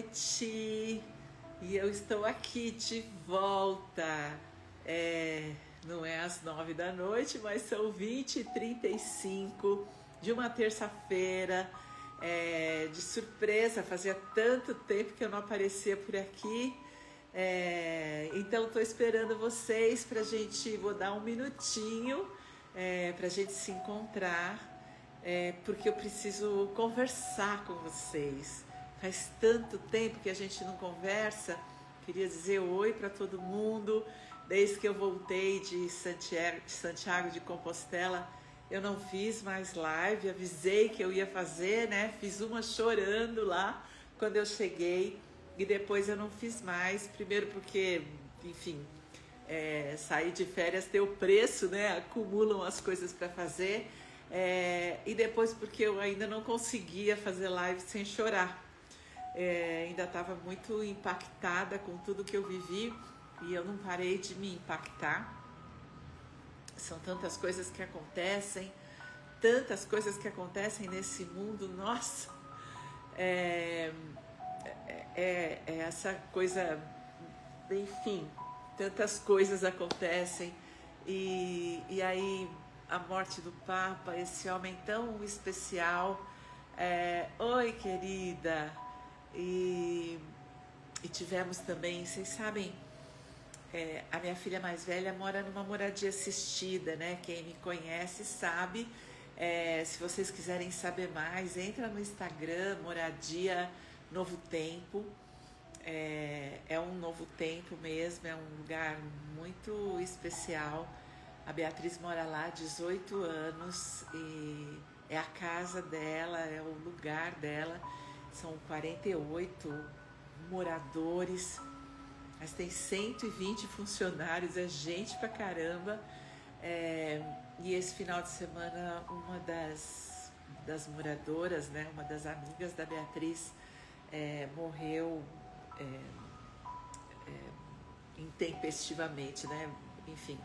noite e eu estou aqui de volta. Não é às 9 da noite, mas são 20h35 de uma terça-feira. De surpresa, fazia tanto tempo que eu não aparecia por aqui. Então estou esperando vocês pra gente, vou dar um minutinho pra gente se encontrar, porque eu preciso conversar com vocês. Faz tanto tempo que a gente não conversa. Queria dizer oi para todo mundo. Desde que eu voltei de Santiago de Compostela, eu não fiz mais live. Avisei que eu ia fazer, né? Fiz uma chorando lá quando eu cheguei e depois eu não fiz mais. Primeiro porque, enfim, sair de férias tem o preço, né? Acumulam as coisas para fazer. E depois porque eu ainda não conseguia fazer live sem chorar. Ainda estava muito impactada com tudo que eu vivi e eu não parei de me impactar. São tantas coisas que acontecem nesse mundo, nossa, essa coisa, enfim, tantas coisas acontecem e aí a morte do Papa, esse homem tão especial. Oi, querida. E tivemos também, vocês sabem, a minha filha mais velha mora numa moradia assistida, né? Quem me conhece sabe. Se vocês quiserem saber mais, entra no Instagram, Moradia Novo Tempo. É um novo tempo mesmo, é um lugar muito especial. A Beatriz mora lá há 18 anos e é a casa dela, é o lugar dela. São 48 moradores, mas tem 120 funcionários, é gente pra caramba. E esse final de semana, uma das moradoras, né, uma das amigas da Beatriz, morreu intempestivamente, né? Enfim,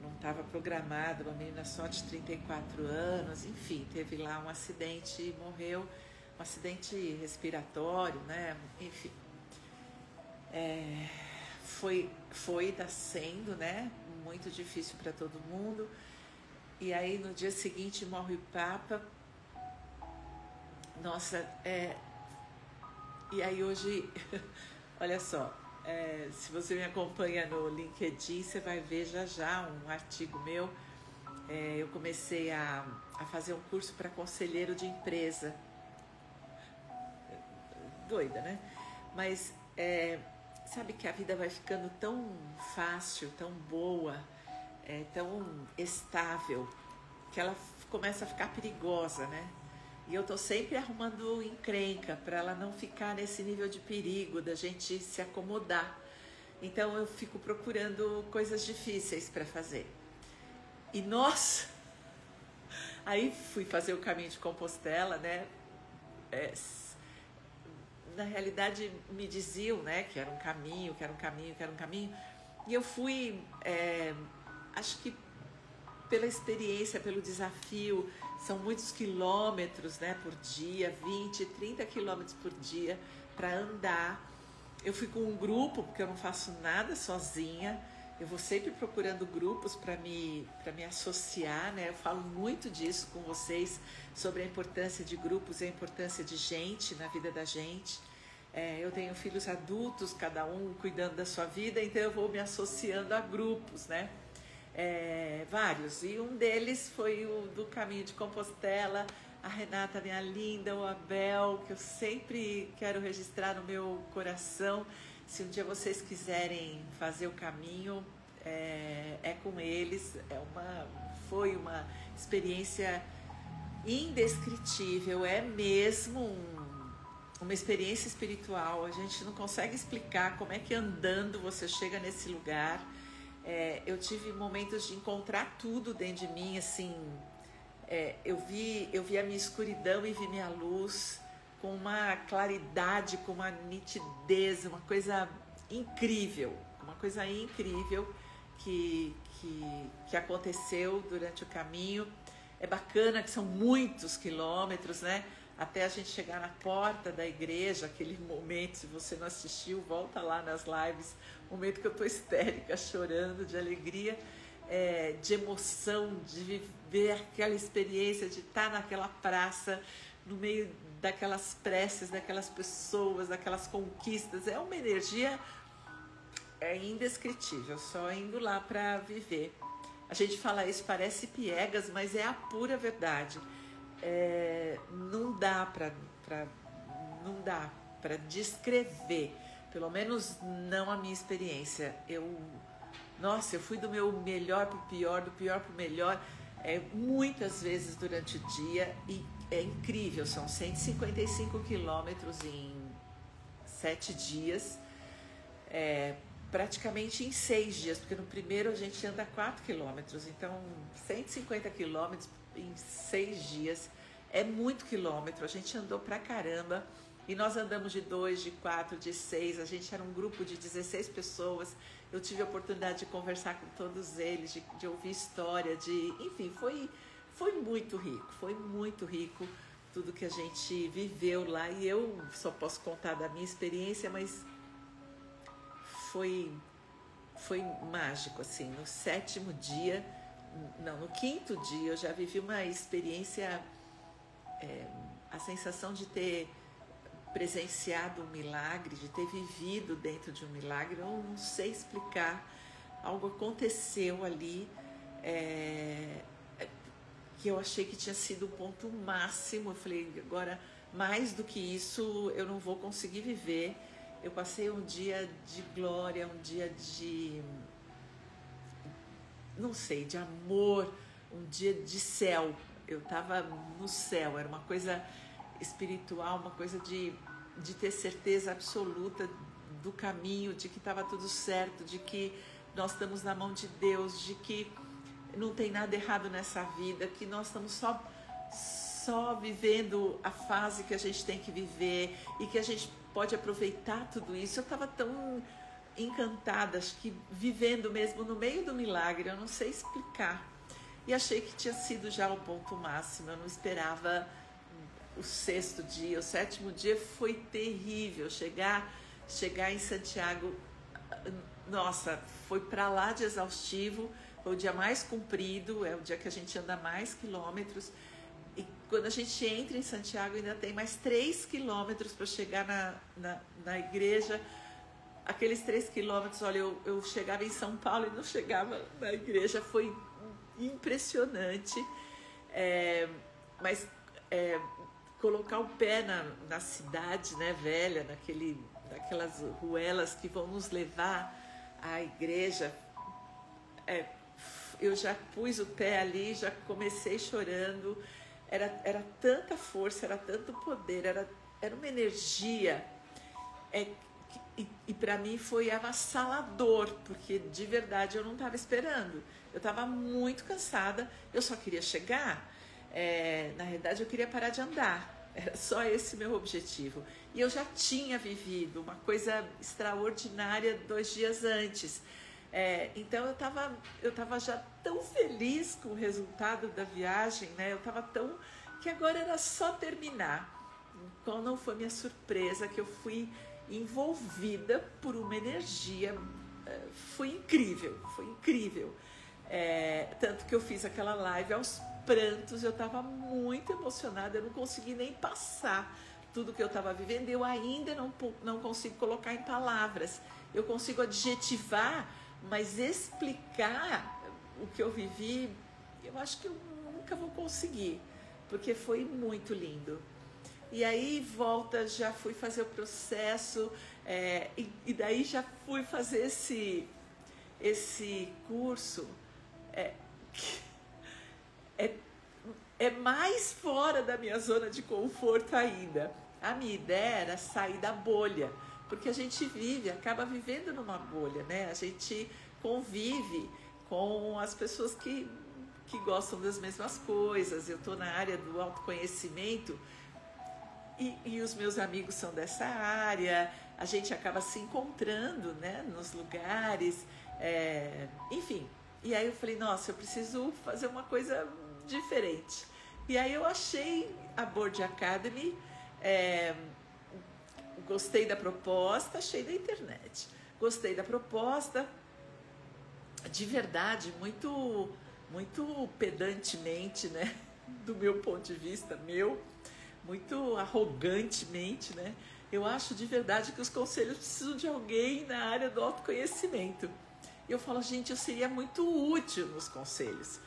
não estava programado, uma menina só de 34 anos, enfim, teve lá um acidente e morreu. Um acidente respiratório, né? Enfim, tá sendo, né? Muito difícil para todo mundo. E aí no dia seguinte morre o Papa. Nossa, e aí hoje, olha só, se você me acompanha no LinkedIn, você vai ver já um artigo meu. Eu comecei a fazer um curso para conselheiro de empresa. Doida, né? Mas sabe que a vida vai ficando tão fácil, tão boa, tão estável, que ela começa a ficar perigosa, né? E eu tô sempre arrumando encrenca para ela não ficar nesse nível de perigo, da gente se acomodar. Então eu fico procurando coisas difíceis para fazer. E nossa! Aí fui fazer o caminho de Compostela, né? Na realidade me diziam, né, que era um caminho. E eu fui, acho que pela experiência, pelo desafio, são muitos quilômetros, né, por dia, 20, 30 quilômetros por dia para andar. Eu fui com um grupo, porque eu não faço nada sozinha. Eu vou sempre procurando grupos para me associar, né? Eu falo muito disso com vocês, sobre a importância de grupos e a importância de gente na vida da gente. Eu tenho filhos adultos, cada um cuidando da sua vida, então eu vou me associando a grupos, né? Vários. E um deles foi o do Caminho de Compostela, a Renata, minha linda, o Abel, que eu sempre quero registrar no meu coração. Se um dia vocês quiserem fazer o caminho, com eles. Foi uma experiência indescritível, é mesmo uma experiência espiritual. A gente não consegue explicar como é que andando você chega nesse lugar. Eu tive momentos de encontrar tudo dentro de mim, assim. Eu vi a minha escuridão e vi minha luz com uma claridade, com uma nitidez, uma coisa incrível que aconteceu durante o caminho. É bacana que são muitos quilômetros, né? até a gente chegar na porta da igreja, aquele momento, se você não assistiu, volta lá nas lives, momento que eu estou histérica, chorando de alegria, de emoção, de viver aquela experiência de estar naquela praça, no meio daquelas preces, daquelas pessoas, daquelas conquistas. É uma energia indescritível, só indo lá para viver. A gente fala isso, parece piegas, mas é a pura verdade. Não dá para descrever, pelo menos não a minha experiência. Eu fui do meu melhor para o pior, do pior para o melhor, muitas vezes durante o dia, e é incrível, são 155 quilômetros em 7 dias, praticamente em 6 dias, porque no primeiro a gente anda 4 quilômetros, então 150 quilômetros em 6 dias é muito quilômetro. A gente andou pra caramba, e nós andamos de 2, de 4, de 6, a gente era um grupo de 16 pessoas, eu tive a oportunidade de conversar com todos eles, de ouvir história, enfim, foi muito rico tudo que a gente viveu lá, e eu só posso contar da minha experiência, mas foi mágico, assim. No 7º dia, não, no 5º dia, eu já vivi uma experiência, a sensação de ter presenciado um milagre, de ter vivido dentro de um milagre. Eu não sei explicar, algo aconteceu ali, que eu achei que tinha sido o ponto máximo. Eu falei, agora, mais do que isso, eu não vou conseguir viver. Eu passei um dia de glória, um dia de, não sei, de amor, um dia de céu. Eu estava no céu, era uma coisa espiritual, uma coisa de ter certeza absoluta do caminho, de que estava tudo certo, de que nós estamos na mão de Deus, de que não tem nada errado nessa vida, que nós estamos só vivendo a fase que a gente tem que viver e que a gente pode aproveitar tudo isso. Eu estava tão encantada, acho que vivendo mesmo no meio do milagre, eu não sei explicar. E achei que tinha sido já o ponto máximo, eu não esperava o 6º dia. O 7º dia foi terrível, chegar em Santiago, nossa, foi para lá de exaustivo, foi o dia mais comprido, é o dia que a gente anda mais quilômetros. E quando a gente entra em Santiago, ainda tem mais 3 quilômetros para chegar na igreja. Aqueles 3 quilômetros, olha, eu chegava em São Paulo e não chegava na igreja. Foi impressionante. Mas colocar o pé na cidade, né, velha, naquelas ruelas que vão nos levar à igreja, eu já pus o pé ali, já comecei chorando. Era tanta força, era tanto poder, era uma energia, e para mim foi avassalador, porque de verdade eu não estava esperando. Eu estava muito cansada, eu só queria chegar. Na realidade eu queria parar de andar, era só esse meu objetivo. E eu já tinha vivido uma coisa extraordinária 2 dias antes. Então eu tava já tão feliz com o resultado da viagem, né? Eu tava tão... que agora era só terminar. Qual não foi minha surpresa, que eu fui envolvida por uma energia, foi incrível. Tanto que eu fiz aquela live aos prantos, eu tava muito emocionada, eu não consegui nem passar tudo que eu estava vivendo. Eu ainda não consigo colocar em palavras, eu consigo adjetivar, mas explicar o que eu vivi, eu acho que eu nunca vou conseguir, porque foi muito lindo. E aí já fui fazer o processo, e daí já fui fazer esse curso, é mais fora da minha zona de conforto ainda. A minha ideia era sair da bolha, porque a gente acaba vivendo numa bolha, né? A gente convive com as pessoas que gostam das mesmas coisas. Eu estou na área do autoconhecimento e os meus amigos são dessa área. A gente acaba se encontrando, né, nos lugares, enfim. E aí eu falei, nossa, eu preciso fazer uma coisa diferente. E aí eu achei a Board Academy, é, gostei da proposta, achei na internet. Gostei da proposta, de verdade, muito pedantemente, né? Do meu ponto de vista, muito arrogantemente, né? Eu acho de verdade que os conselhos precisam de alguém na área do autoconhecimento. E eu falo, gente, eu seria muito útil nos conselhos,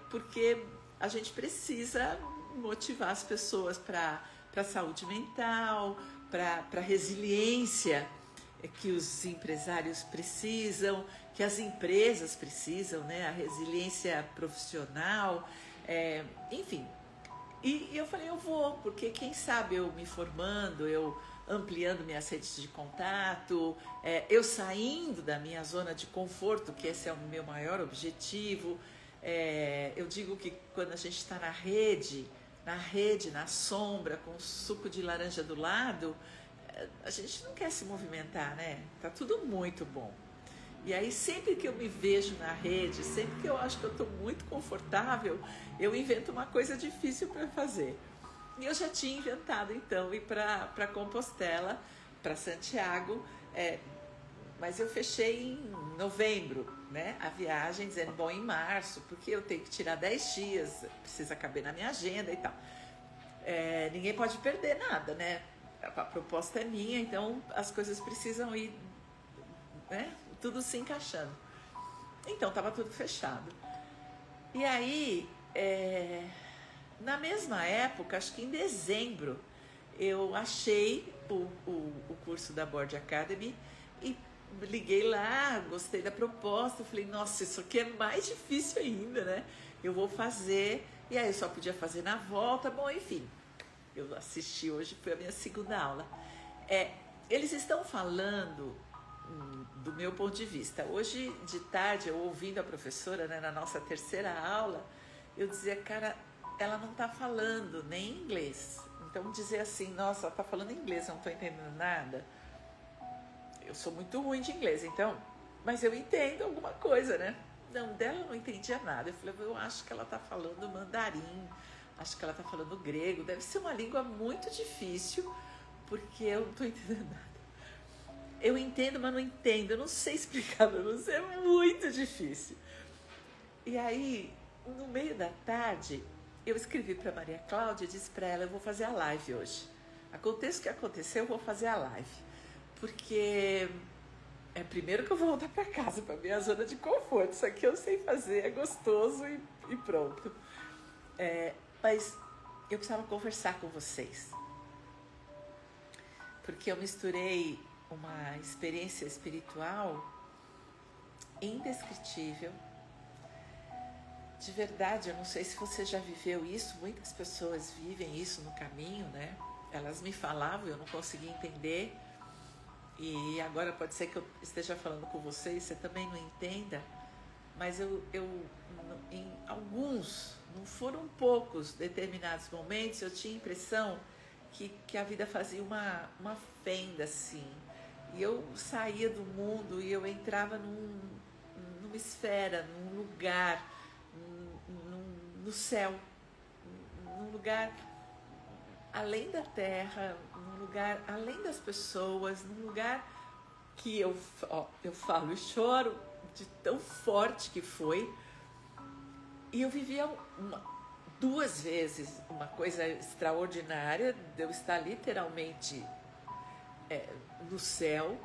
porque a gente precisa motivar as pessoas para a saúde mental, para a resiliência que os empresários precisam, que as empresas precisam, né? A resiliência profissional, enfim. E eu falei, eu vou, porque quem sabe eu me formando, eu ampliando minhas redes de contato, eu saindo da minha zona de conforto, que esse é o meu maior objetivo. Eu digo que quando a gente está na rede, na sombra, com suco de laranja do lado, a gente não quer se movimentar, né? Tá tudo muito bom. E aí sempre que eu me vejo na rede, sempre que eu acho que eu estou muito confortável, eu invento uma coisa difícil para fazer. E eu já tinha inventado então ir para Compostela, para Santiago, mas eu fechei em novembro, né? A viagem, dizendo, bom, em março, porque eu tenho que tirar 10 dias, precisa caber na minha agenda e tal. Ninguém pode perder nada, né? A proposta é minha, então as coisas precisam ir, né? Tudo se encaixando. Então, estava tudo fechado. E aí, na mesma época, acho que em dezembro, eu achei o curso da Board Academy e liguei lá, gostei da proposta, falei, nossa, isso aqui é mais difícil ainda, né? Eu vou fazer, e aí eu só podia fazer na volta, bom, enfim. Eu assisti hoje, foi a minha segunda aula. Eles estão falando, do meu ponto de vista, hoje de tarde, eu ouvindo a professora, né, na nossa terceira aula, eu dizia, cara, ela não está falando nem inglês. Então dizer assim, nossa, ela está falando inglês, eu não estou entendendo nada. Eu sou muito ruim de inglês, então, mas eu entendo alguma coisa, né? Não, dela eu não entendia nada. Eu falei, eu acho que ela está falando mandarim, acho que ela está falando grego, deve ser uma língua muito difícil, porque eu não estou entendendo nada. Eu entendo, mas não entendo, eu não sei explicar para você, é muito difícil. E aí, no meio da tarde, eu escrevi para Maria Cláudia e disse para ela, eu vou fazer a live hoje. Aconteça o que acontecer, eu vou fazer a live. Porque primeiro que eu vou voltar para casa, para minha zona de conforto. Isso aqui eu sei fazer, é gostoso e pronto. Mas eu precisava conversar com vocês. Porque eu misturei uma experiência espiritual indescritível. De verdade, eu não sei se você já viveu isso, muitas pessoas vivem isso no caminho, né? Elas me falavam, eu não conseguia entender. E agora pode ser que eu esteja falando com você e você também não entenda. Mas eu em alguns, não foram poucos determinados momentos, eu tinha a impressão que a vida fazia uma fenda assim. E eu saía do mundo e eu entrava numa esfera, num lugar, no céu, num lugar além da terra, num lugar além das pessoas, num lugar que eu falo e choro de tão forte que foi. E eu vivia duas vezes uma coisa extraordinária de eu estar literalmente no céu.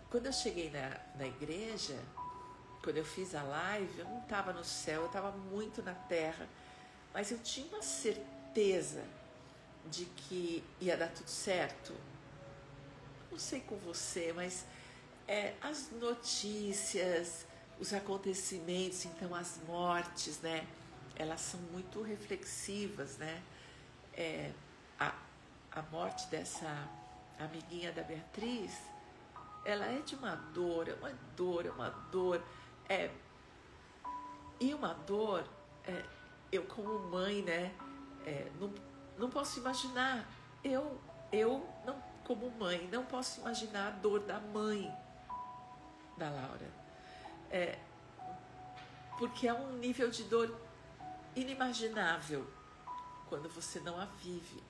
Quando eu cheguei na igreja, quando eu fiz a live, eu não estava no céu, eu estava muito na terra, mas eu tinha uma certeza de que ia dar tudo certo. Não sei com você, mas as notícias, os acontecimentos, então as mortes, né? Elas são muito reflexivas, né? A morte dessa amiguinha da Beatriz, ela é de uma dor, é uma dor, é uma dor. E uma dor, eu como mãe, né? Não posso imaginar, eu não, como mãe, não posso imaginar a dor da mãe da Laura. porque é um nível de dor inimaginável quando você não a vive.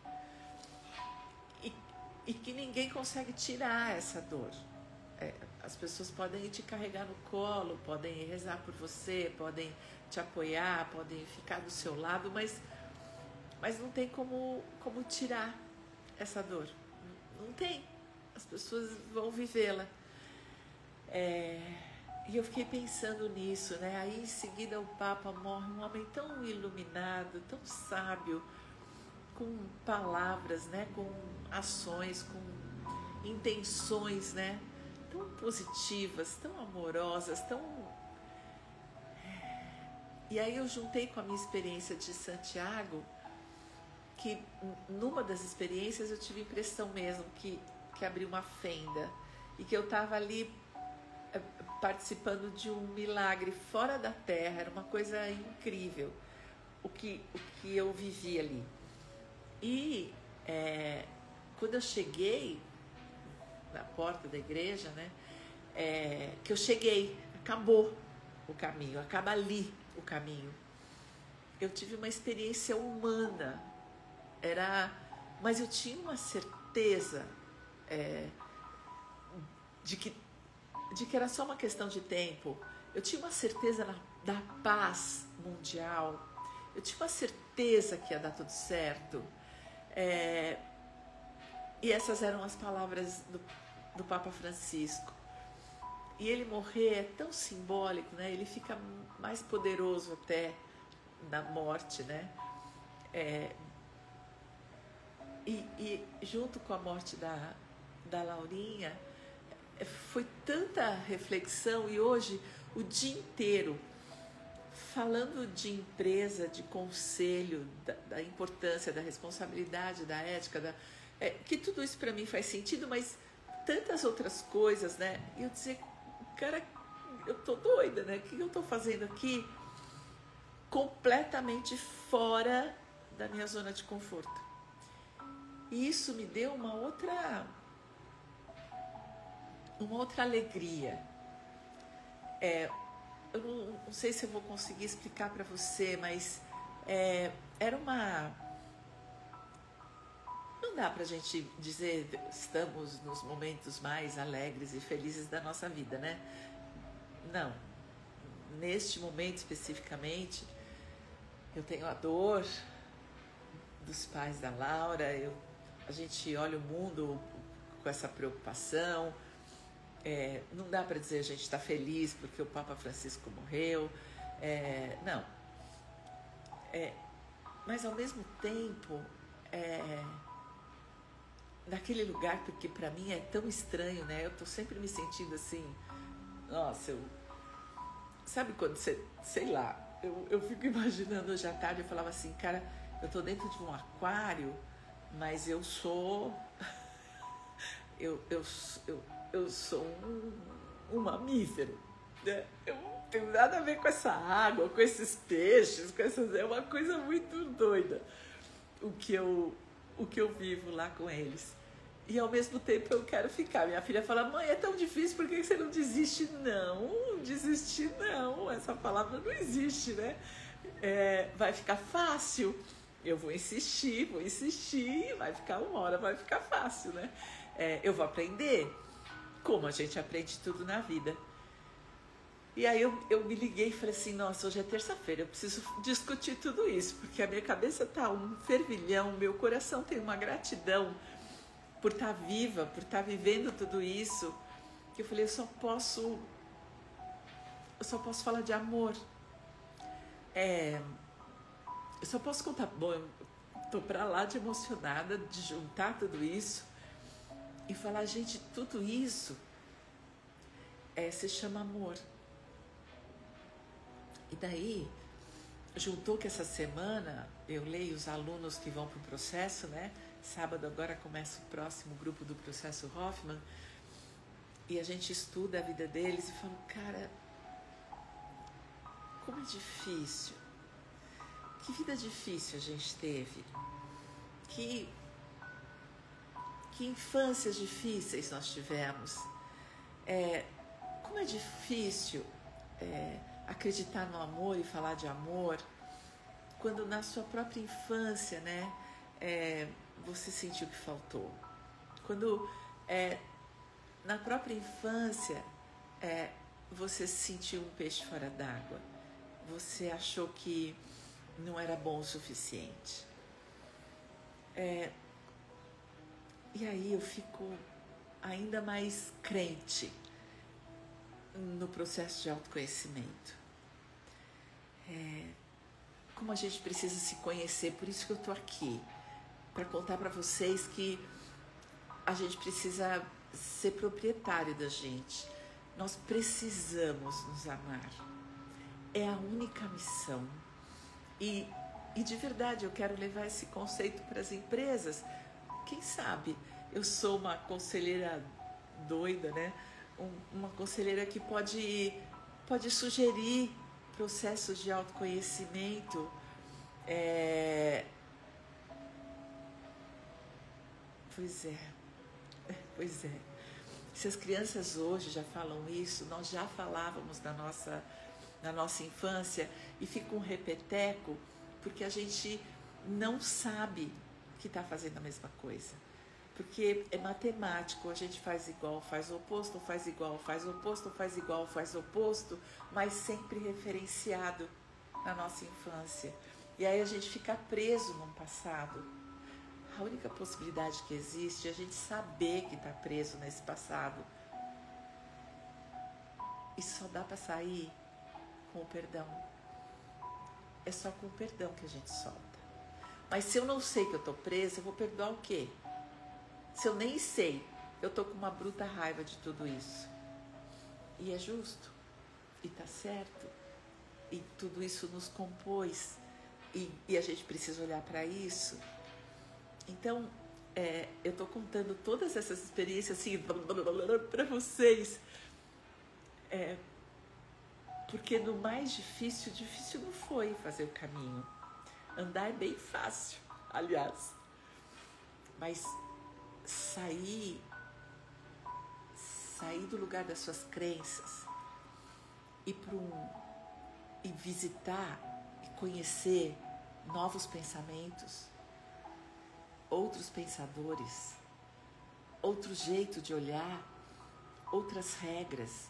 E que ninguém consegue tirar essa dor. As pessoas podem te carregar no colo, podem rezar por você, podem te apoiar, podem ficar do seu lado, mas não tem como tirar essa dor. Não tem. As pessoas vão vivê-la. E eu fiquei pensando nisso, né? Aí em seguida o Papa morre, um homem tão iluminado, tão sábio, com palavras, né? Com ações, com intenções, né? Tão positivas, tão amorosas, tão... E aí eu juntei com a minha experiência de Santiago, que numa das experiências eu tive a impressão mesmo que abriu uma fenda e que eu estava ali participando de um milagre fora da terra. Era uma coisa incrível o que eu vivi ali. E quando eu cheguei na porta da igreja, né, que eu cheguei, acabou o caminho, acaba ali o caminho. Eu tive uma experiência humana, mas eu tinha uma certeza de que era só uma questão de tempo. Eu tinha uma certeza da paz mundial, eu tinha uma certeza que ia dar tudo certo. E essas eram as palavras do Papa Francisco. E ele morrer é tão simbólico, né? Ele fica mais poderoso até na morte, né? E junto com a morte da Laurinha, foi tanta reflexão. E hoje, o dia inteiro, falando de empresa, de conselho, da importância, da responsabilidade, da ética, que tudo isso para mim faz sentido, mas tantas outras coisas, né? E eu dizer, cara, eu tô doida, né? O que eu tô fazendo aqui? Completamente fora da minha zona de conforto. E isso me deu uma outra alegria. Eu não sei se eu vou conseguir explicar para você, mas era uma... Não dá pra gente dizer estamos nos momentos mais alegres e felizes da nossa vida, né? Não. Neste momento especificamente, eu tenho a dor dos pais da Laura, a gente olha o mundo com essa preocupação. Não dá para dizer a gente está feliz porque o Papa Francisco morreu, não. Mas ao mesmo tempo, naquele lugar, porque para mim é tão estranho, né? Eu tô sempre me sentindo assim, nossa, sabe quando você, sei lá, eu fico imaginando hoje à tarde, eu falava assim, cara, eu tô dentro de um aquário, mas eu sou eu sou um mamífero, né? Eu não tenho nada a ver com essa água, com esses peixes, é uma coisa muito doida o que eu vivo lá com eles. E ao mesmo tempo eu quero ficar. Minha filha fala, mãe, é tão difícil, por que você não desiste? Não, desistir não, essa palavra não existe, né? Vai ficar fácil. Eu vou insistir, vai ficar uma hora, vai ficar fácil, né? Eu vou aprender, como a gente aprende tudo na vida. E aí eu me liguei e falei assim, nossa, hoje é terça-feira, eu preciso discutir tudo isso, porque a minha cabeça tá um fervilhão, meu coração tem uma gratidão por estar viva, por estar vivendo tudo isso, que eu falei, eu só posso falar de amor. Eu só posso contar, bom, eu tô pra lá de emocionada de juntar tudo isso e falar, gente, tudo isso se chama amor. E daí, juntou que essa semana eu leio os alunos que vão para o processo, né? Sábado agora começa o próximo grupo do processo Hoffman, e a gente estuda a vida deles e fala, cara, como é difícil, que vida difícil a gente teve, que infâncias difíceis nós tivemos, como é difícil acreditar no amor e falar de amor, quando na sua própria infância, né, você sentiu que faltou. Quando na própria infância você sentiu um peixe fora d'água, você achou que não era bom o suficiente. E aí eu fico ainda mais crente no processo de autoconhecimento. Como a gente precisa se conhecer, por isso que eu tô aqui, para contar para vocês que a gente precisa ser proprietário da gente. Nós precisamos nos amar. É a única missão. E de verdade eu quero levar esse conceito para as empresas. Quem sabe eu sou uma conselheira doida, né? Uma conselheira que pode sugerir processos de autoconhecimento. Pois é. Se as crianças hoje já falam isso, nós já falávamos na nossa infância, e fica um repeteco porque a gente não sabe que está fazendo a mesma coisa. Porque é matemático, a gente faz igual, faz o oposto, faz igual, faz o oposto, faz igual, faz o oposto, mas sempre referenciado na nossa infância. E aí a gente fica preso num passado. A única possibilidade que existe é a gente saber que está preso nesse passado. E só dá para sair com o perdão. É só com o perdão que a gente solta. Mas se eu não sei que eu estou presa, eu vou perdoar o quê? Se eu nem sei, eu estou com uma bruta raiva de tudo isso. E é justo. E está certo. E tudo isso nos compôs. E a gente precisa olhar para isso. Então, eu estou contando todas essas experiências assim para vocês. Porque no mais difícil não foi fazer o caminho. Andar é bem fácil, aliás. Mas sair do lugar das suas crenças e visitar e conhecer novos pensamentos, outros pensadores, outro jeito de olhar, outras regras,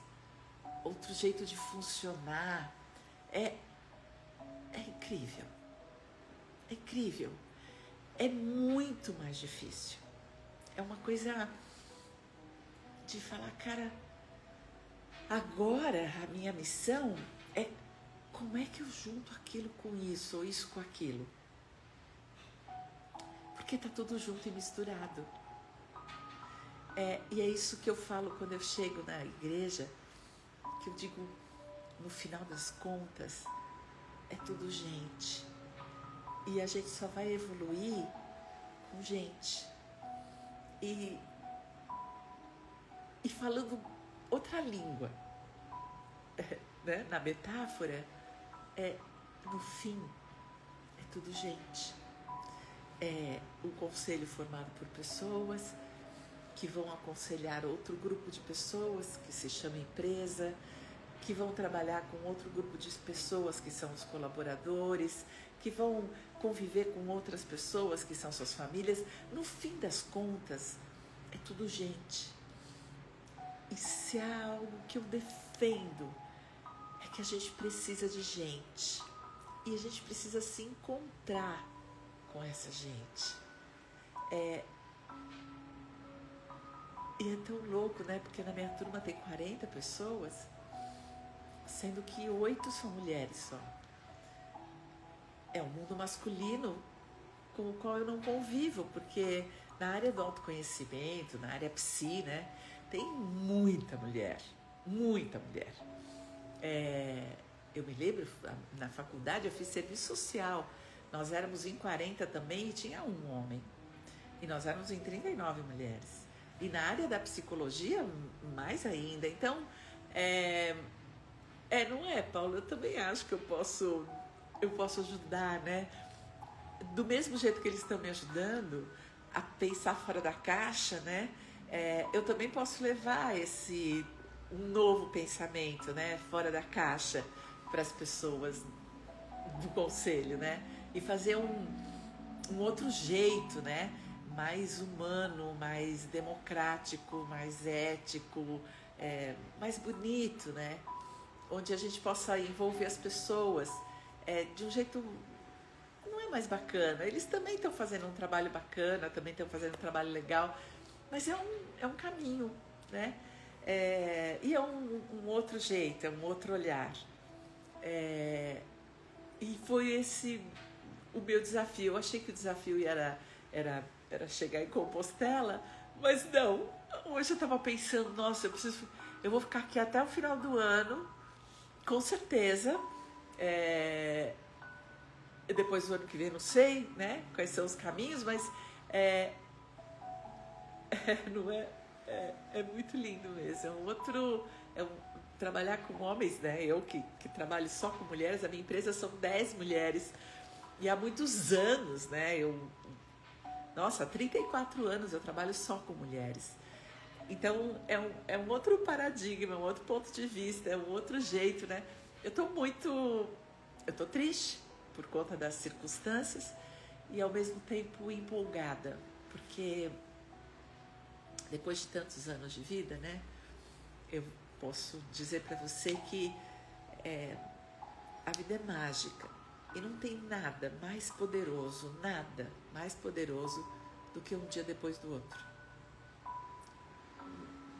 outro jeito de funcionar. É incrível. É incrível. É muito mais difícil. É uma coisa de falar, cara, agora a minha missão é como é que eu junto aquilo com isso, ou isso com aquilo. Porque tá tudo junto e misturado. E é isso que eu falo quando eu chego na igreja, que eu digo, no final das contas, é tudo gente. E a gente só vai evoluir com gente. E falando outra língua, né? Na metáfora, no fim, é tudo gente. É um conselho formado por pessoas que vão aconselhar outro grupo de pessoas que se chama empresa, que vão trabalhar com outro grupo de pessoas que são os colaboradores, que vão conviver com outras pessoas que são suas famílias. No fim das contas, é tudo gente. E se há algo que eu defendo, é que a gente precisa de gente. E a gente precisa se encontrar com essa gente. E é tão louco, né? Porque na minha turma tem 40 pessoas, sendo que 8 são mulheres só. É um mundo masculino com o qual eu não convivo, porque na área do autoconhecimento, na área psi, né? Tem muita mulher, muita mulher. Eu me lembro, na faculdade eu fiz serviço social. Nós éramos em 40 também e tinha um homem. E nós éramos em 39 mulheres. E na área da psicologia, mais ainda. Então, não é, Paulo? Eu também acho que eu posso ajudar, né? Do mesmo jeito que eles estão me ajudando a pensar fora da caixa, né? Eu também posso levar um novo pensamento, né? Fora da caixa, para as pessoas do conselho, né? E fazer um outro jeito, né? Mais humano, mais democrático, mais ético, mais bonito, né? Onde a gente possa envolver as pessoas de um jeito não é mais bacana. Eles também estão fazendo um trabalho bacana, também estão fazendo um trabalho legal, mas é um caminho, né? E é um outro jeito, é um outro olhar. E foi esse o meu desafio. Eu achei que o desafio era chegar em Compostela, mas não. Hoje eu estava pensando, nossa, eu vou ficar aqui até o final do ano, com certeza. Depois do ano que vem, não sei, né? Quais são os caminhos, mas não é muito lindo mesmo. Trabalhar com homens, né? Eu que trabalho só com mulheres, a minha empresa são 10 mulheres e há muitos anos, né? Há 34 anos eu trabalho só com mulheres. Então é um outro paradigma, um outro ponto de vista, é um outro jeito, né? Eu tô triste por conta das circunstâncias e ao mesmo tempo empolgada, porque depois de tantos anos de vida, né? Eu posso dizer para você que a vida é mágica e não tem nada mais poderoso do que um dia depois do outro.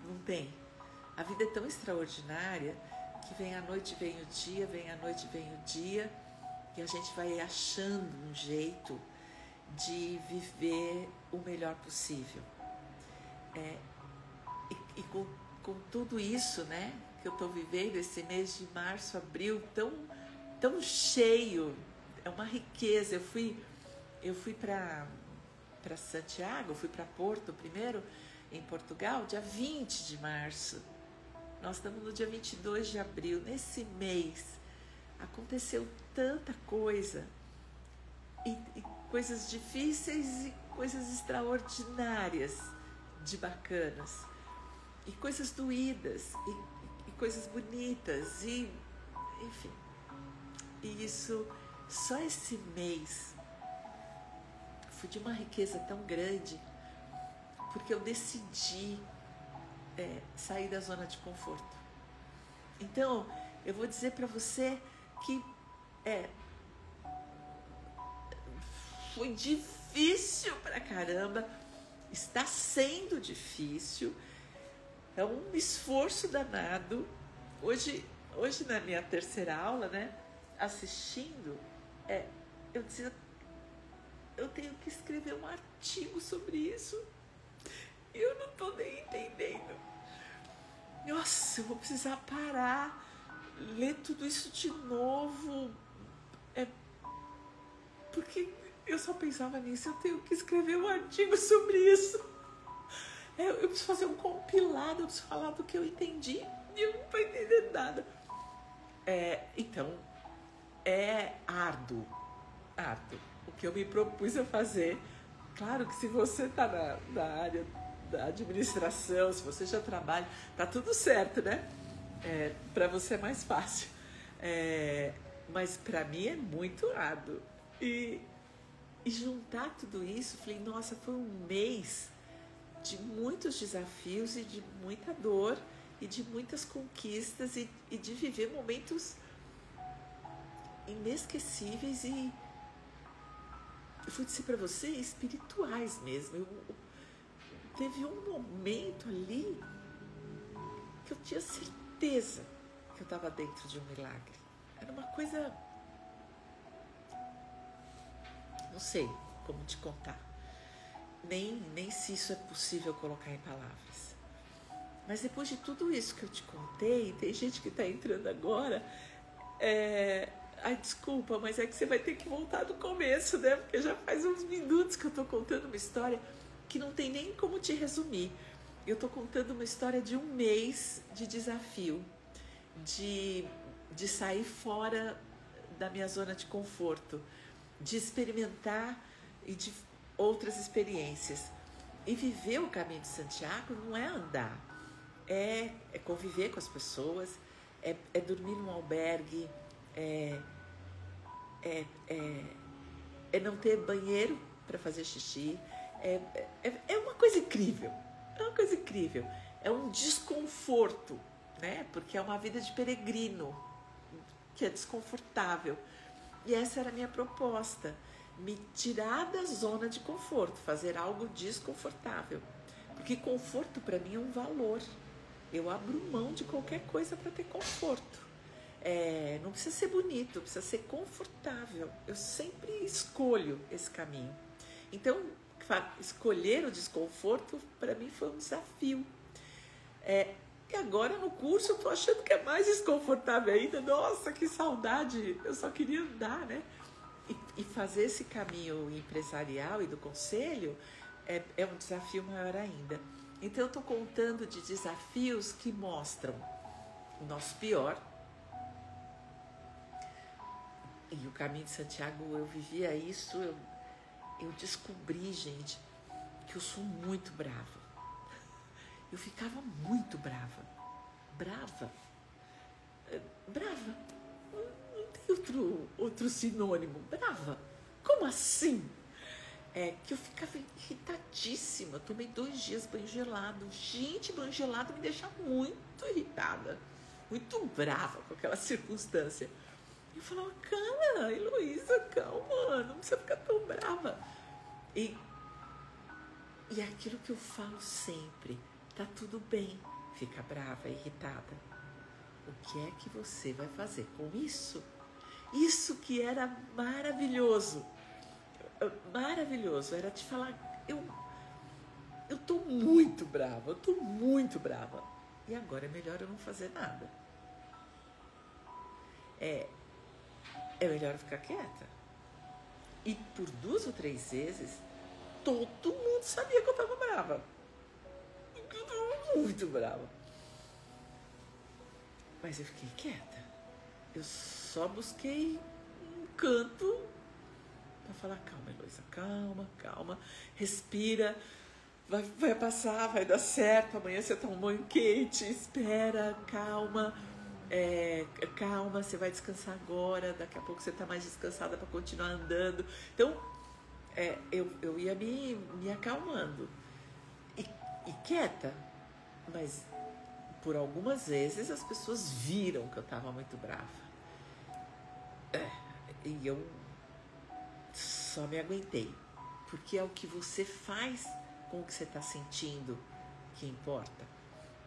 Não tem. A vida é tão extraordinária que vem a noite, vem o dia, vem a noite, vem o dia, e a gente vai achando um jeito de viver o melhor possível. E com tudo isso, né, que eu estou vivendo, esse mês de março, abril, tão cheio, é uma riqueza. Eu fui para Santiago, fui para Porto primeiro, em Portugal, dia 20 de março. Nós estamos no dia 22 de abril. Nesse mês aconteceu tanta coisa, e coisas difíceis e coisas extraordinárias de bacanas, e coisas doídas e coisas bonitas, e enfim. E isso, só esse mês foi de uma riqueza tão grande, porque eu decidi sair da zona de conforto. Então, eu vou dizer para você que foi difícil pra caramba, está sendo difícil, é um esforço danado. Hoje na minha terceira aula, né, assistindo, eu dizia, eu tenho que escrever um artigo sobre isso. Eu não tô nem entendendo. Nossa, eu vou precisar parar, ler tudo isso de novo. Porque eu só pensava nisso, eu tenho que escrever um artigo sobre isso. Eu preciso fazer um compilado, eu preciso falar do que eu entendi e eu não tô entendendo nada. Então, é árduo. O que eu me propus a fazer. Claro que se você tá na área da administração, se você já trabalha, tá tudo certo, né? Para você é mais fácil. Mas para mim é muito árduo. E juntar tudo isso, falei, nossa, foi um mês de muitos desafios e de muita dor e de muitas conquistas e de viver momentos inesquecíveis e, eu vou dizer para você, espirituais mesmo. Teve um momento ali que eu tinha certeza que eu estava dentro de um milagre. Era uma coisa, não sei como te contar, nem se isso é possível colocar em palavras. Mas depois de tudo isso que eu te contei, tem gente que está entrando agora, ai, desculpa, mas é que você vai ter que voltar do começo, né? Porque já faz uns minutos que eu tô contando uma história que não tem nem como te resumir. Eu tô contando uma história de um mês de desafio, de sair fora da minha zona de conforto, de experimentar e de outras experiências. E viver o caminho de Santiago não é andar, é conviver com as pessoas, é dormir num albergue, é, é, é, é não ter banheiro para fazer xixi. É uma coisa incrível. É uma coisa incrível. É um desconforto, né? Porque é uma vida de peregrino, que é desconfortável. E essa era a minha proposta. Me tirar da zona de conforto, fazer algo desconfortável. Porque conforto para mim é um valor. Eu abro mão de qualquer coisa para ter conforto. Não precisa ser bonito, precisa ser confortável. Eu sempre escolho esse caminho. Então, escolher o desconforto para mim foi um desafio. E agora no curso eu tô achando que é mais desconfortável ainda. Nossa, que saudade! Eu só queria andar, né? E fazer esse caminho empresarial e do conselho é um desafio maior ainda. Então eu tô contando de desafios que mostram o nosso pior. E o caminho de Santiago, eu vivia isso, eu descobri, gente, que eu sou muito brava. Eu ficava muito brava. Brava. Não tem outro sinônimo. Brava. Como assim? Que eu ficava irritadíssima. Eu tomei 2 dias banho gelado. Gente, banho gelado me deixa muito irritada. Muito brava com aquela circunstância. Eu falava, cara, Heloísa, calma, não precisa ficar tão brava. E é aquilo que eu falo sempre. Tá tudo bem ficar brava, irritada. O que é que você vai fazer com isso? Isso que era maravilhoso. Maravilhoso. Era te falar, eu tô muito brava, eu tô muito brava. E agora é melhor eu não fazer nada. É melhor eu ficar quieta. E por 2 ou 3 vezes, todo mundo sabia que eu tava brava. Eu tava muito brava. Mas eu fiquei quieta. Eu só busquei um canto para falar, calma, Heloísa, calma. Respira, vai passar, vai dar certo. Amanhã você toma um banho quente, espera, calma. Calma, você vai descansar agora. Daqui a pouco você tá mais descansada para continuar andando. Então, eu ia me acalmando. E quieta, mas por algumas vezes as pessoas viram que eu estava muito brava. E eu só me aguentei. Porque é o que você faz com o que você está sentindo que importa.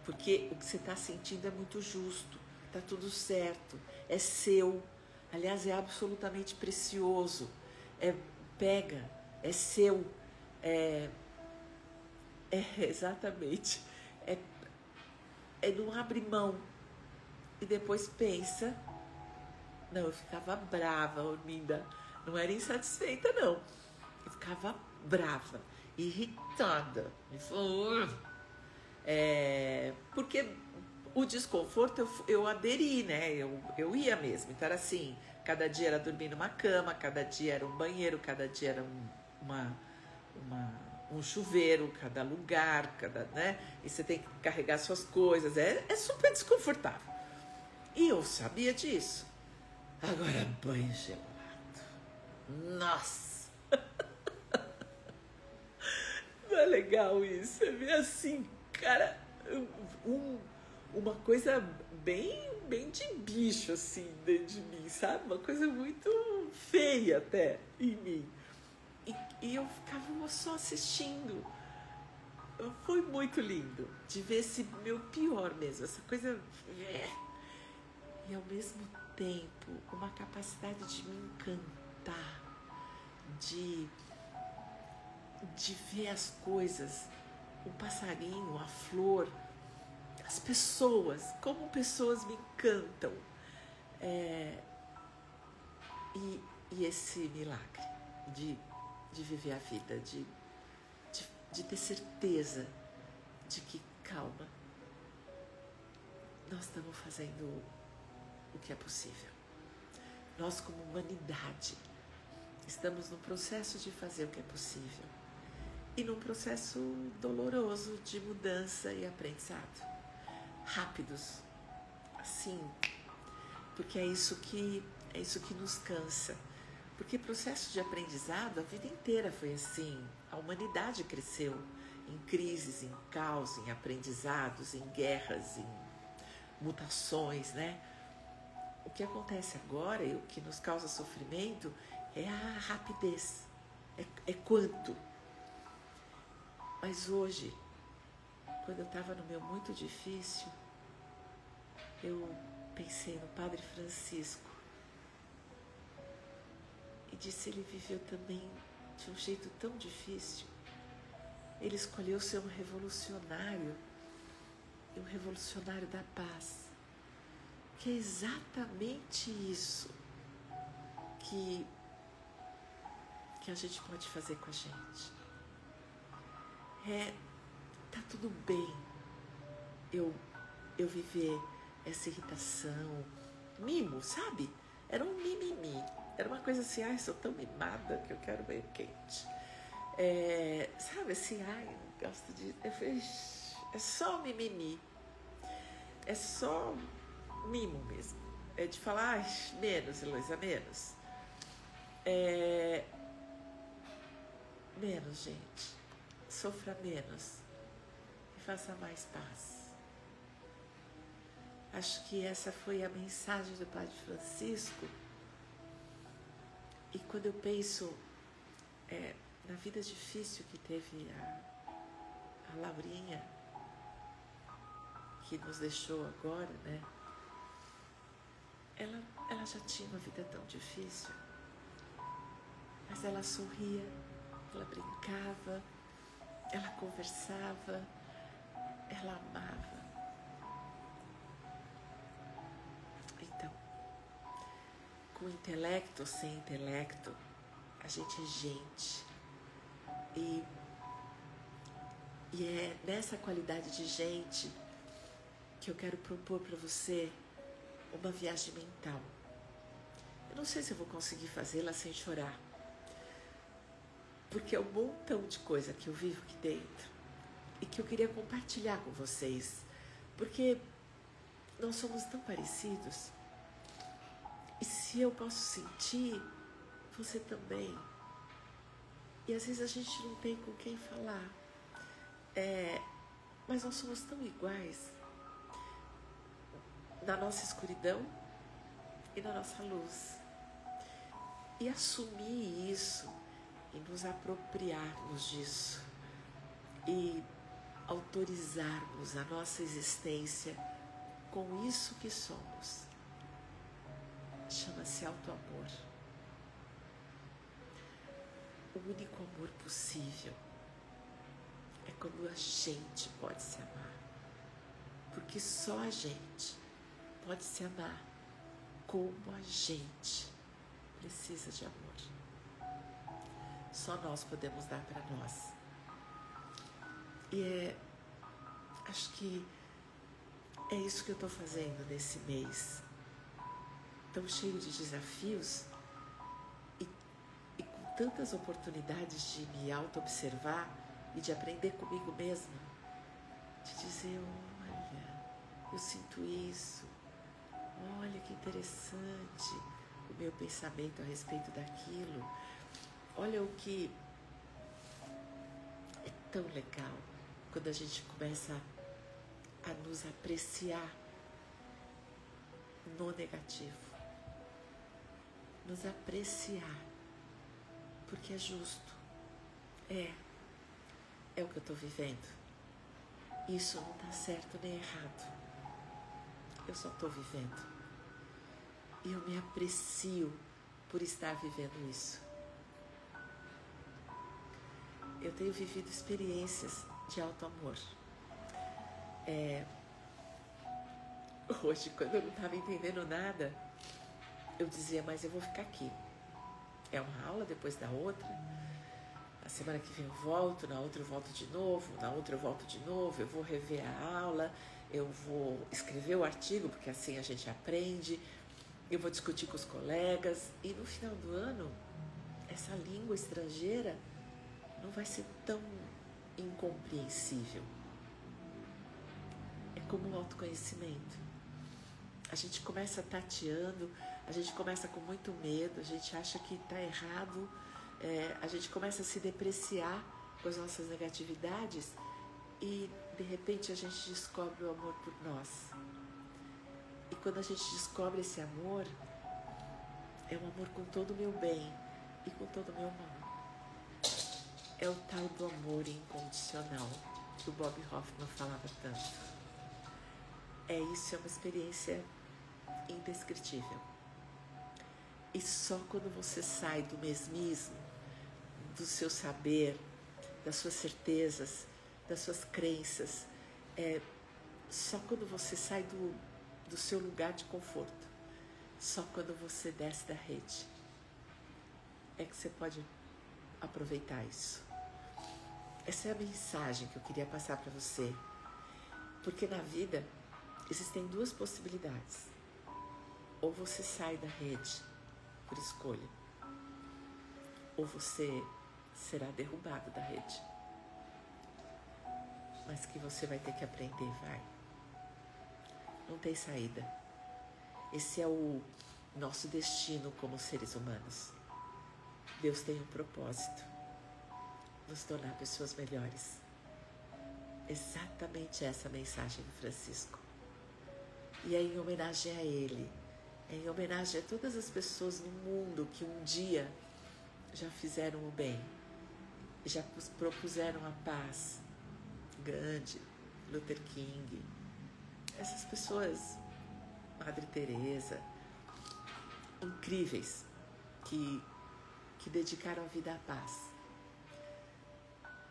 Porque o que você está sentindo é muito justo, tá tudo certo, é seu. Aliás, é absolutamente precioso. Pega, é seu. Exatamente. Não abre mão. E depois pensa. Não, eu ficava brava, Orminda. Não era insatisfeita, não. Eu ficava brava, irritada. Porque o desconforto eu aderi, né? Eu ia mesmo. Então era assim, cada dia era dormir numa cama, cada dia era um banheiro, cada dia era um chuveiro, cada lugar, né? E você tem que carregar suas coisas. É super desconfortável. E eu sabia disso. Agora, banho gelado. Nossa! Não é legal isso? É meio assim, cara, uma coisa bem de bicho, assim, dentro de mim, sabe? Uma coisa muito feia até em mim. E eu ficava só assistindo. Foi muito lindo de ver esse meu pior mesmo, essa coisa. E ao mesmo tempo, uma capacidade de me encantar, de ver as coisas, o passarinho, a flor, as pessoas, como pessoas me encantam. E esse milagre de viver a vida, de ter certeza de que, calma, nós estamos fazendo o que é possível. Nós, como humanidade, estamos no processo de fazer o que é possível e num processo doloroso de mudança e aprendizado. Rápidos, assim, porque é isso que É isso que nos cansa. Porque processo de aprendizado, a vida inteira foi assim. A humanidade cresceu em crises, em caos, em aprendizados, em guerras, em mutações, né? O que acontece agora e o que nos causa sofrimento é a rapidez, é quanto. Mas hoje, quando eu estava no meu muito difícil, eu pensei no Padre Francisco e disse: ele viveu também de um jeito tão difícil. Ele escolheu ser um revolucionário, e um revolucionário da paz, que é exatamente isso que a gente pode fazer com a gente. Tá tudo bem eu viver essa irritação, mimo, sabe? Era um mimimi, era uma coisa assim, ai, sou tão mimada que eu quero banho quente. Sabe assim, ai, eu gosto de... Eu falei, é só mimimi, é só mimo mesmo. É de falar, ai, menos, Heloísa, menos. Menos, gente. Sofra menos e faça mais paz. Acho que essa foi a mensagem do Padre Francisco. E quando eu penso na vida difícil que teve a Laurinha, que nos deixou agora, né? Ela já tinha uma vida tão difícil, mas ela sorria, ela brincava, ela conversava, ela amava. Então, com intelecto ou sem intelecto, a gente é gente. E é nessa qualidade de gente que eu quero propor para você uma viagem mental. Eu não sei se eu vou conseguir fazê-la sem chorar, porque é um montão de coisa que eu vivo aqui dentro e que eu queria compartilhar com vocês, porque nós somos tão parecidos. E se eu posso sentir, você também. E às vezes a gente não tem com quem falar. Mas nós somos tão iguais na nossa escuridão e na nossa luz. E assumir isso e nos apropriarmos disso e autorizarmos a nossa existência com isso que somos. Chama-se auto-amor. O único amor possível é quando a gente pode se amar. Porque só a gente pode se amar como a gente precisa de amor. Só nós podemos dar para nós. E acho que é isso que eu estou fazendo nesse mês. Tão cheio de desafios e com tantas oportunidades de me auto-observar e de aprender comigo mesma. De dizer, olha, eu sinto isso. Olha que interessante o meu pensamento a respeito daquilo. Olha o que é tão legal quando a gente começa a nos apreciar no negativo. Nos apreciar, porque é justo. É o que eu estou vivendo. Isso não está certo nem errado. Eu só estou vivendo. E eu me aprecio por estar vivendo isso. Eu tenho vivido experiências de auto-amor. Hoje, quando eu não estava entendendo nada, eu dizia, mas eu vou ficar aqui. É uma aula depois da outra. A semana que vem eu volto, na outra eu volto de novo, na outra eu volto de novo, eu vou rever a aula, eu vou escrever o artigo, porque assim a gente aprende, eu vou discutir com os colegas, e no final do ano, essa língua estrangeira não vai ser tão incompreensível. É como o autoconhecimento. A gente começa tateando, a gente começa com muito medo, a gente acha que está errado, a gente começa a se depreciar com as nossas negatividades e de repente a gente descobre o amor por nós. E quando a gente descobre esse amor, é um amor com todo o meu bem e com todo o meu mal. É o tal do amor incondicional que o Bob Hoffman falava tanto. Isso é uma experiência indescritível. E só quando você sai do mesmismo, do seu saber, das suas certezas, das suas crenças, só quando você sai do seu lugar de conforto, só quando você desce da rede, é que você pode aproveitar isso. Essa é a mensagem que eu queria passar para você. Porque na vida existem duas possibilidades. Ou você sai da rede por escolha, ou você será derrubado da rede. Mas que você vai ter que aprender, vai. Não tem saída. Esse é o nosso destino como seres humanos. Deus tem um propósito: nos tornar pessoas melhores. Exatamente essa mensagem do Francisco. E é em homenagem a ele, é em homenagem a todas as pessoas no mundo que um dia já fizeram o bem, já propuseram a paz. Gandhi, Luther King, essas pessoas, Madre Teresa, incríveis, que dedicaram a vida à paz.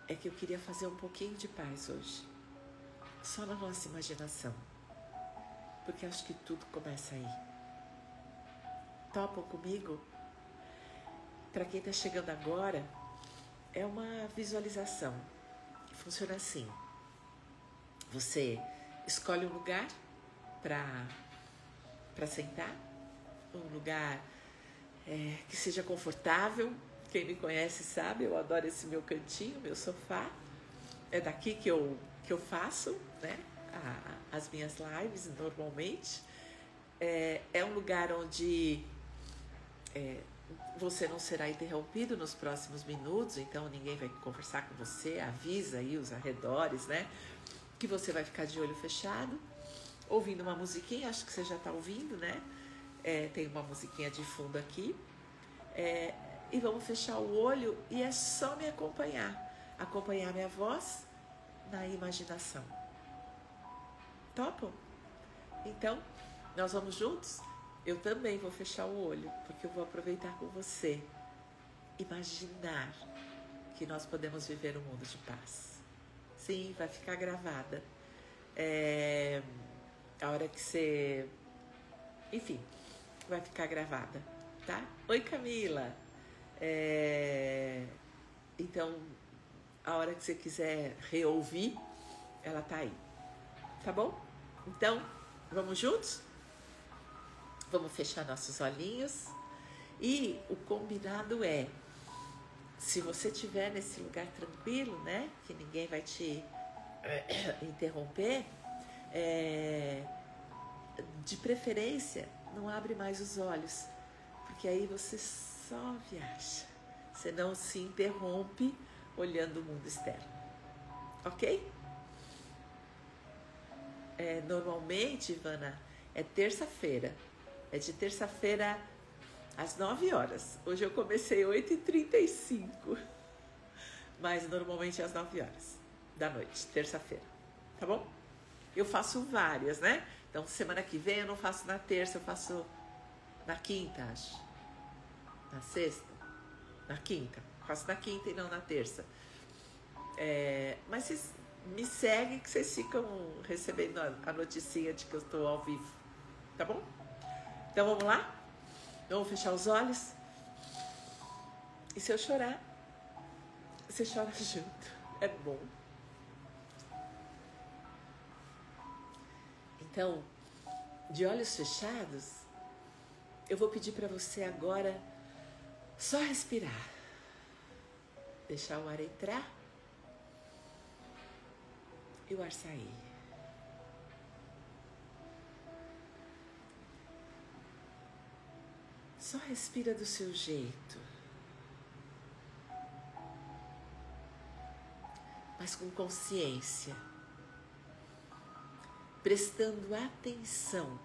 É que eu queria fazer um pouquinho de paz hoje, só na nossa imaginação, porque acho que tudo começa aí. Topam comigo? Para quem está chegando agora, é uma visualização que funciona assim. Você escolhe um lugar para sentar, um lugar que seja confortável. Quem me conhece sabe, eu adoro esse meu cantinho, meu sofá. É daqui que eu faço, né, as minhas lives normalmente. É um lugar onde você não será interrompido nos próximos minutos, então ninguém vai conversar com você, avisa aí os arredores, né? Que você vai ficar de olho fechado, ouvindo uma musiquinha, acho que você já está ouvindo, né? Tem uma musiquinha de fundo aqui. E vamos fechar o olho e é só me acompanhar minha voz na imaginação. Topam? Então, nós vamos juntos? Eu também vou fechar o olho, porque eu vou aproveitar com você. Imaginar que nós podemos viver um mundo de paz. Sim, vai ficar gravada. A hora que você... Enfim, vai ficar gravada, tá? Oi, Camila! Então, a hora que você quiser reouvir, ela tá aí, tá bom? Então, vamos juntos? Vamos fechar nossos olhinhos. E o combinado é, se você estiver nesse lugar tranquilo, né, que ninguém vai te interromper, de preferência, não abre mais os olhos, porque aí você só viaja, você não se interrompe olhando o mundo externo, ok? Normalmente, Ivana, é terça-feira, é de terça-feira às 9 horas. Hoje eu comecei 8h35, mas normalmente é às 9 horas da noite, terça-feira, tá bom? Eu faço várias, né? Então, semana que vem eu não faço na terça, eu faço na quinta, acho. Na sexta? Na quinta. Faço na quinta e não na terça. Mas vocês me seguem que vocês ficam recebendo a noticinha de que eu estou ao vivo. Tá bom? Então, vamos lá? Vamos fechar os olhos? E se eu chorar, você chora junto. É bom. Então, de olhos fechados, eu vou pedir para você agora só respirar. Deixar o ar entrar e o ar sair. Só respira do seu jeito, mas com consciência, prestando atenção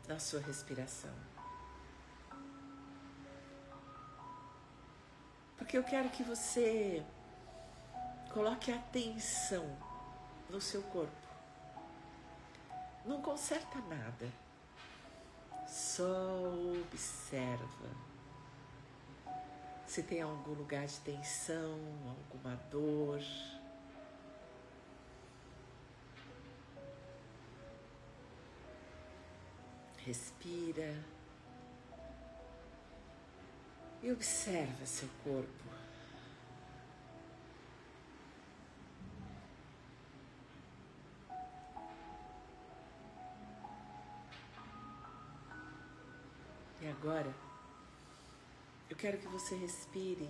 na sua respiração. Porque eu quero que você coloque atenção no seu corpo. Não conserta nada, só observa se tem algum lugar de tensão, alguma dor. Respira e observa seu corpo. E agora, eu quero que você respire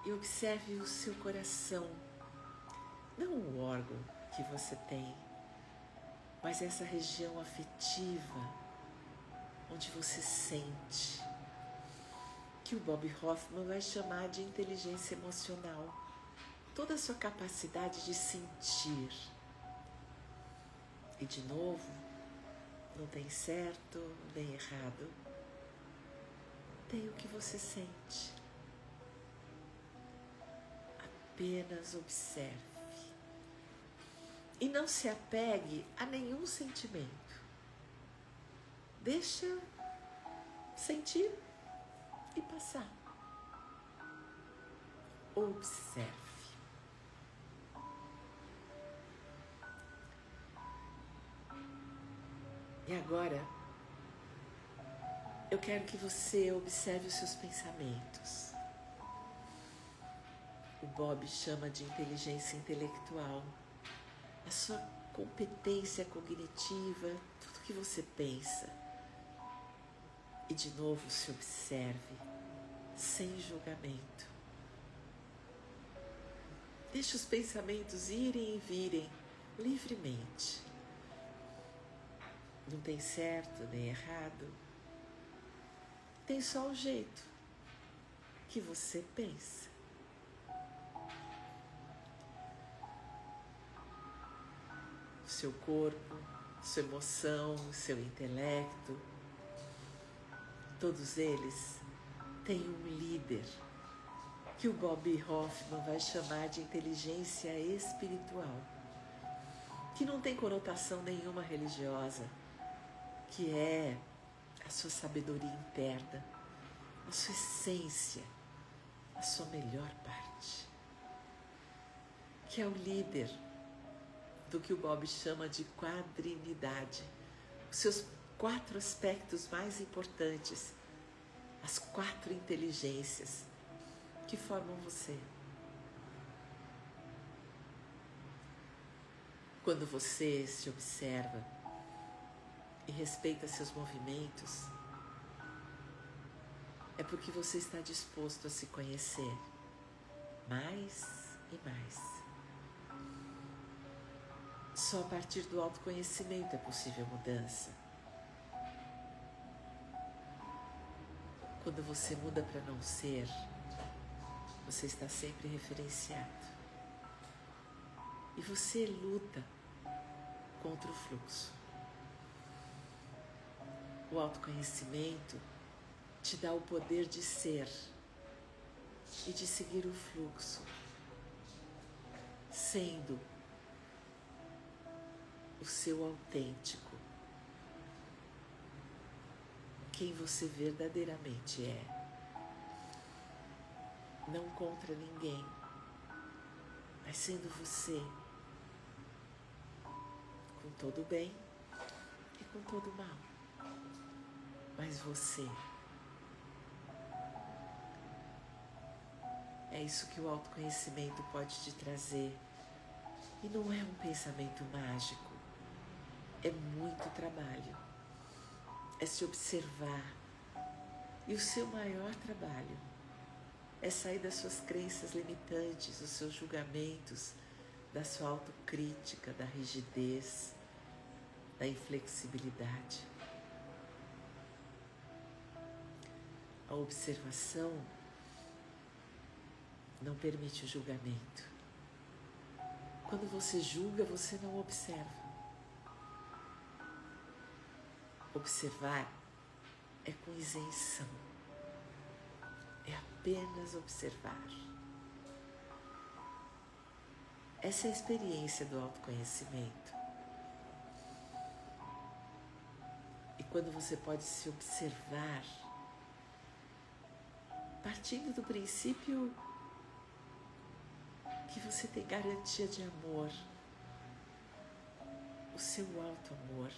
e observe o seu coração, não o órgão que você tem, mas essa região afetiva, onde você sente, que o Bob Hoffman vai chamar de inteligência emocional, toda a sua capacidade de sentir. E de novo, não tem certo nem errado, tem o que você sente. Apenas observe. E não se apegue a nenhum sentimento. Deixa sentir e passar. Observe. E agora, eu quero que você observe os seus pensamentos. O Bob chama de inteligência intelectual. A sua competência cognitiva, tudo que você pensa. E de novo se observe, sem julgamento. Deixe os pensamentos irem e virem livremente. Não tem certo nem errado. Tem só o jeito que você pensa. O seu corpo, sua emoção, seu intelecto, todos eles têm um líder que o Bob Hoffman vai chamar de inteligência espiritual, que não tem conotação nenhuma religiosa, que é a sua sabedoria interna, a sua essência, a sua melhor parte, que é o líder do que o Bob chama de quadrinidade, os seus 4 aspectos mais importantes, as 4 inteligências que formam você. Quando você se observa e respeita seus movimentos, é porque você está disposto a se conhecer mais e mais. Só a partir do autoconhecimento é possível mudança. Quando você muda para não ser, você está sempre referenciado. E você luta contra o fluxo. O autoconhecimento te dá o poder de ser e de seguir o fluxo, sendo o seu autêntico, quem você verdadeiramente é. Não contra ninguém, mas sendo você, com todo o bem e com todo o mal. Mas você. É isso que o autoconhecimento pode te trazer. E não é um pensamento mágico. É muito trabalho. É se observar. E o seu maior trabalho é sair das suas crenças limitantes, dos seus julgamentos, da sua autocrítica, da rigidez, da inflexibilidade. A observação não permite o julgamento. Quando você julga, você não observa. Observar é com isenção. É apenas observar. Essa é a experiência do autoconhecimento. E quando você pode se observar, partindo do princípio que você tem garantia de amor, o seu alto amor,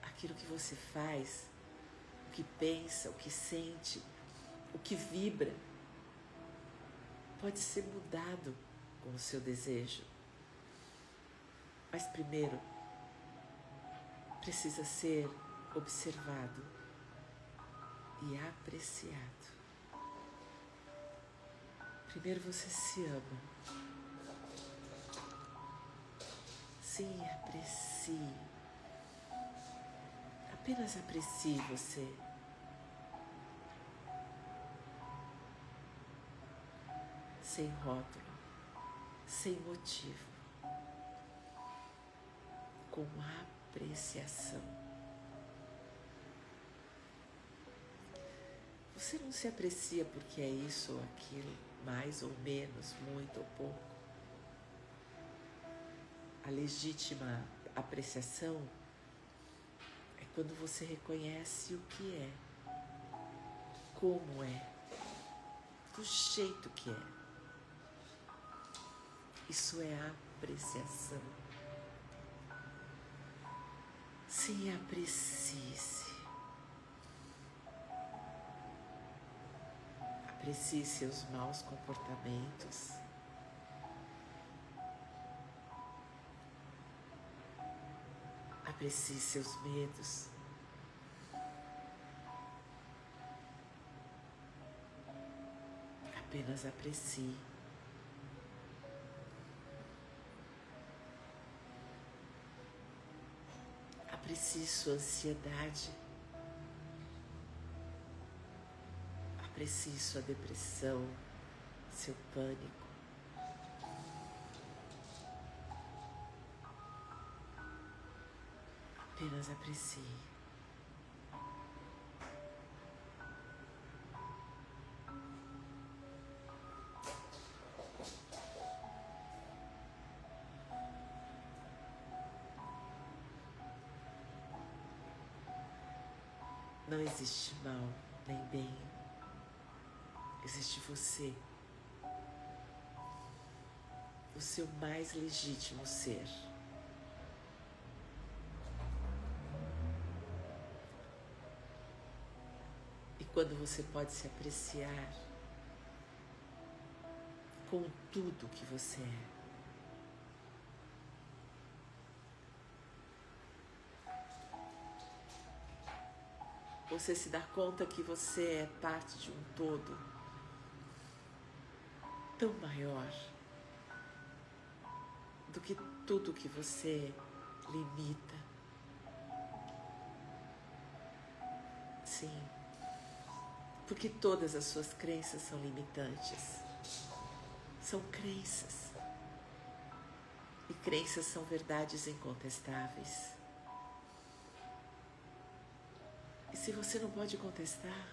aquilo que você faz, o que pensa, o que sente, o que vibra, pode ser mudado com o seu desejo. Mas primeiro, precisa ser observado e apreciado. Primeiro você se ama. Sim, aprecie. Apenas aprecie você. Sem rótulo, sem motivo, com apreciação. Você não se aprecia porque é isso ou aquilo, mais ou menos, muito ou pouco. A legítima apreciação é quando você reconhece o que é, como é, do jeito que é. Isso é apreciação. Sim, aprecie-se. Aprecie seus maus comportamentos. Aprecie seus medos. Apenas aprecie. Aprecie sua ansiedade. Aprecie sua depressão, seu pânico. Apenas aprecie. Não existe mal nem bem. Existe você, o seu mais legítimo ser. E quando você pode se apreciar com tudo que você é, você se dá conta que você é parte de um todo tão maior do que tudo que você limita. Sim, porque todas as suas crenças são limitantes. São crenças. E crenças são verdades incontestáveis. E se você não pode contestar,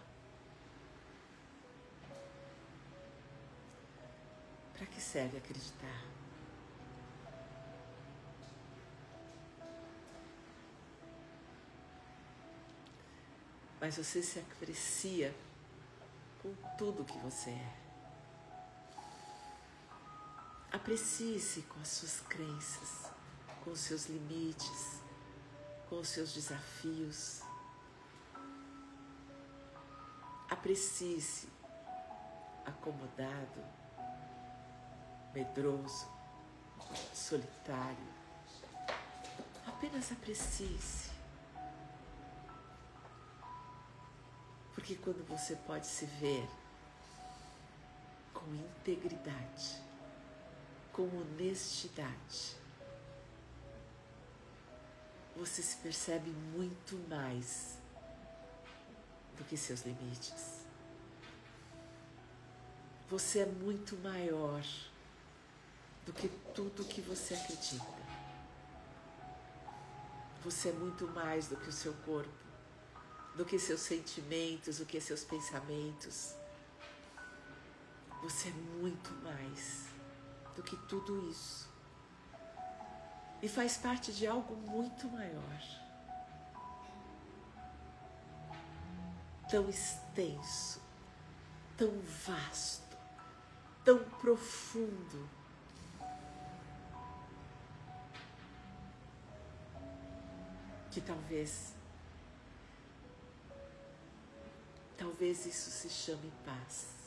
para que serve acreditar? Mas você se aprecia com tudo que você é. Aprecie-se com as suas crenças, com os seus limites, com os seus desafios. Aprecie-se acomodado, medroso, solitário. Apenas aprecie-se. Porque quando você pode se ver com integridade, com honestidade, você se percebe muito mais do que seus limites. Você é muito maior do que tudo que você acredita. Você é muito mais do que o seu corpo, do que seus sentimentos, do que seus pensamentos. Você é muito mais do que tudo isso. E faz parte de algo muito maior. Tão extenso, tão vasto, tão profundo. Que talvez isso se chame paz.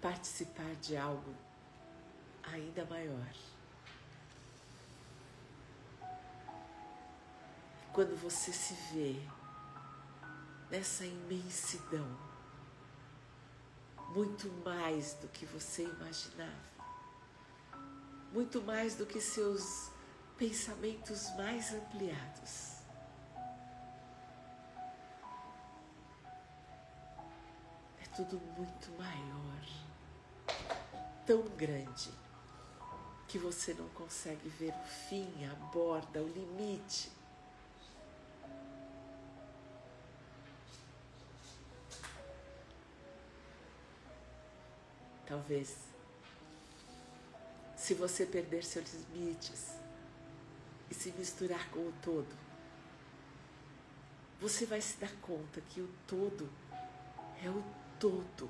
Participar de algo ainda maior. Quando você se vê nessa imensidão, muito mais do que você imaginava, muito mais do que seus pensamentos mais ampliados. É tudo muito maior, tão grande, que você não consegue ver o fim, a borda, o limite. Talvez, se você perder seus limites e se misturar com o todo, você vai se dar conta que o todo é o todo.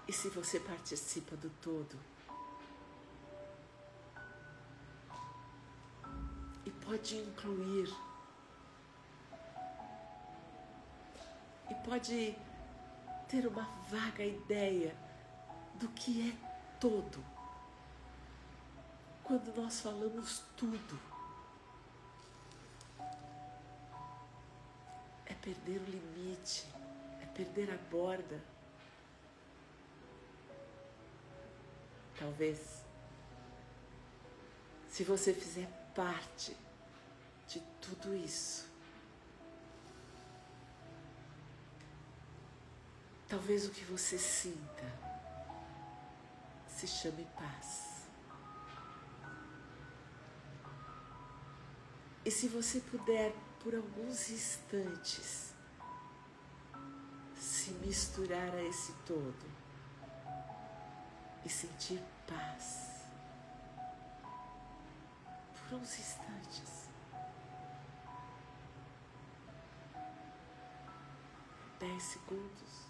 E se você participa do todo e pode incluir, e pode ter uma vaga ideia do que é todo. Quando nós falamos tudo, é perder o limite, é perder a borda. Talvez, se você fizer parte de tudo isso, talvez o que você sinta se chame paz. E se você puder, por alguns instantes, se misturar a esse todo e sentir paz, por uns instantes, 10 segundos,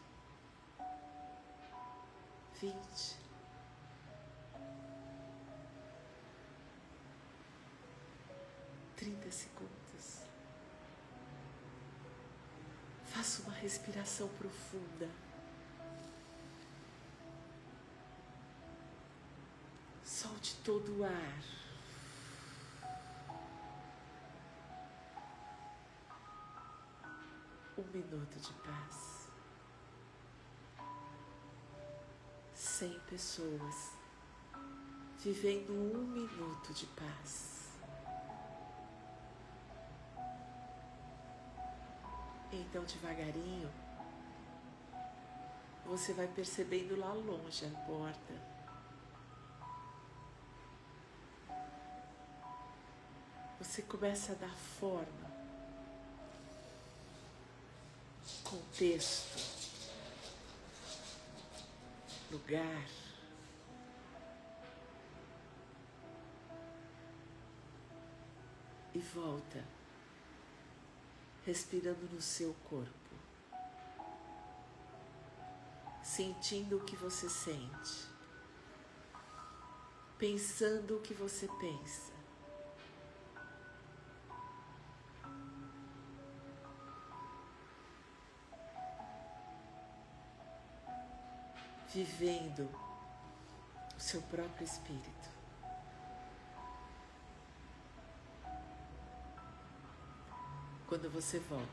20, 30 segundos. Faça uma respiração profunda. Solte todo o ar. Um minuto de paz. 100 pessoas vivendo um minuto de paz. Então, devagarinho, você vai percebendo lá longe a porta. Você começa a dar forma, contexto, lugar. E volta, respirando no seu corpo, sentindo o que você sente, pensando o que você pensa. Vivendo o seu próprio espírito. Quando você volta,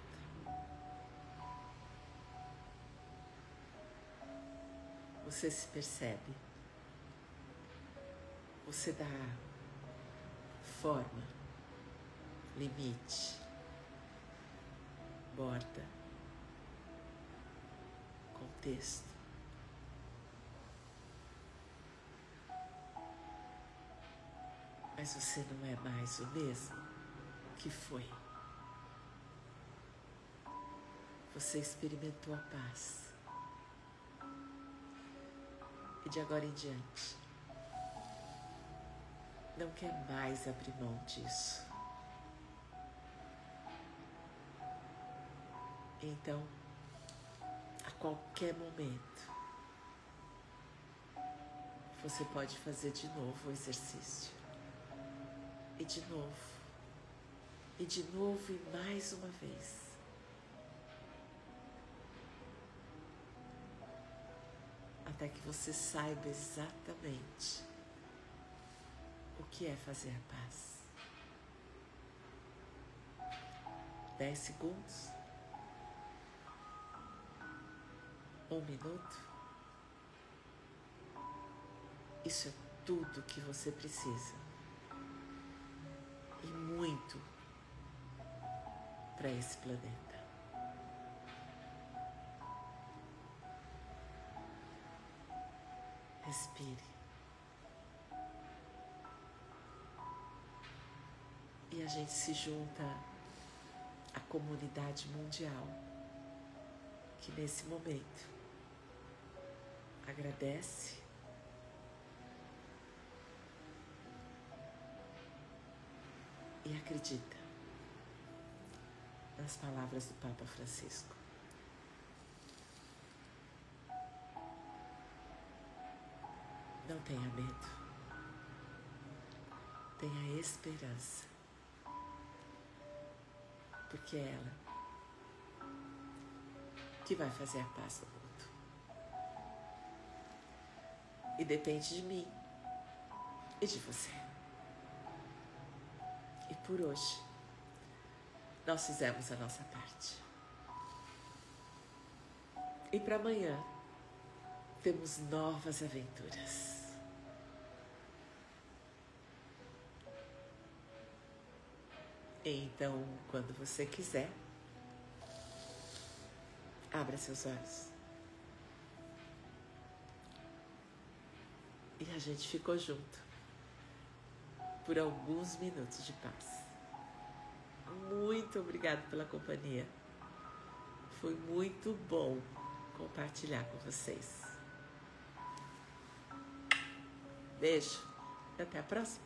você se percebe, você dá forma, limite, borda, contexto. Mas você não é mais o mesmo que foi. Você experimentou a paz. E de agora em diante, não quer mais abrir mão disso. Então, a qualquer momento, você pode fazer de novo o exercício. E de novo. E de novo e mais uma vez. Até que você saiba exatamente o que é fazer a paz. 10 segundos? 1 minuto? Isso é tudo que você precisa. E muito para esse planeta. Respire. E a gente se junta à comunidade mundial que nesse momento agradece e acredita nas palavras do Papa Francisco. Não tenha medo, tenha esperança, porque é ela que vai fazer a paz no mundo. E depende de mim e de você. E por hoje, nós fizemos a nossa parte. E para amanhã, temos novas aventuras. Então, quando você quiser, abra seus olhos. E a gente ficou junto por alguns minutos de paz. Muito obrigada pela companhia. Foi muito bom compartilhar com vocês. Beijo e até a próxima.